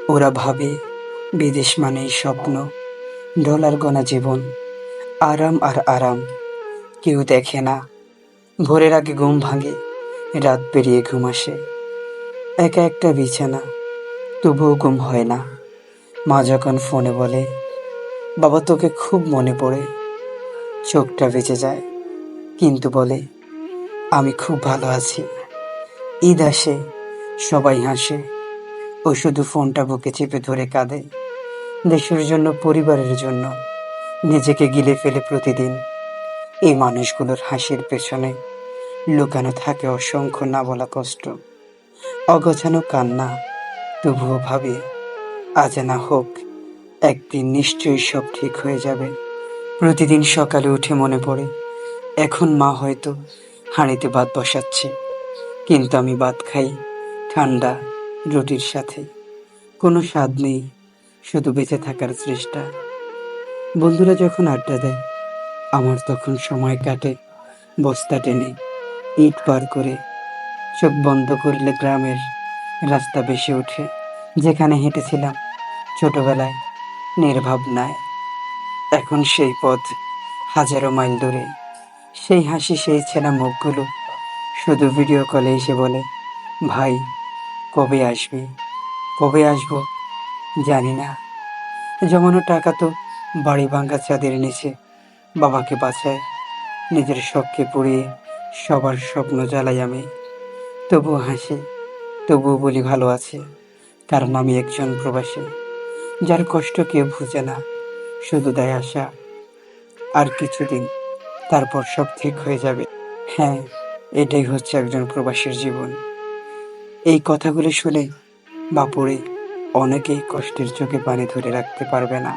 ওরা ভাবে বিদেশ মানেই স্বপ্ন, ডলার গোনা জীবন, আরাম আর আরাম। কেউ দেখে না ভোরের আগে ঘুম ভাঙে, রাত পেরিয়ে ঘুম আসে। একা একটা বিছানা, তবুও ঘুম হয় না। মা যখন ফোনে বলে, বাবা তোকে খুব মনে পড়ে, চোখটা বেঁচে যায়, কিন্তু বলে আমি খুব ভালো আছি। ঈদ আসে, সবাই হাসে, ও শুধু ফোনটা বুকে চেপে ধরে কাঁদে। দেশের জন্য, পরিবারের জন্য নিজেকে গিলে ফেলে প্রতিদিন। এই মানুষগুলোর হাসির পেছনে লুকানো থাকে অসংখ্য না বলা কষ্ট, অগোছানো কান্না। তবুও ভাবি, আজ না হোক একদিন নিশ্চয়ই সব ঠিক হয়ে যাবে। প্রতিদিন সকালে উঠে মনে পড়ে, এখন মা হয়তো হাঁড়িতে ভাত বসাচ্ছে, কিন্তু আমি ভাত খাই ঠান্ডা রুটির সাথে। কোনো স্বাদ নেই, শুধু বেঁচে থাকার চেষ্টা। বন্ধুরা যখন আড্ডা দেয়, আমার তখন সময় কাটে বস্তা টেনে, ইট পার করে। চোখ বন্ধ করলে গ্রামের রাস্তা ভেসে ওঠে, যেখানে হেঁটেছিলাম ছোটবেলায় নির্ভাবনায়। এখন সেই পথ হাজারো মাইল দূরে। সেই হাসি, সেই ছেঁড়া মুখগুলো শুধু ভিডিও কলে এসে বলে, ভাই কবে আসবি? কবে আসবো জানি না। জমানো টাকা তো বাড়ি ভাঙা চাঁদের নিচে। বাবাকে বাঁচায়, নিজের শখকে পুড়িয়ে সবার স্বপ্ন জ্বালাই আমি। তবুও হাসি, তবুও বলি ভালো আছে, কারণ আমি একজন প্রবাসী, যার কষ্ট কেউ বুঝে না, শুধু দেয় আশা। আর কিছুদিন, তারপর সব ঠিক হয়ে যাবে। হ্যাঁ, এটাই হচ্ছে একজন প্রবাসীর জীবন। এই কথাগুলো শুনে বা পড়ে অনেকেই কষ্টের চোখে পানি ধরে রাখতে পারবে না।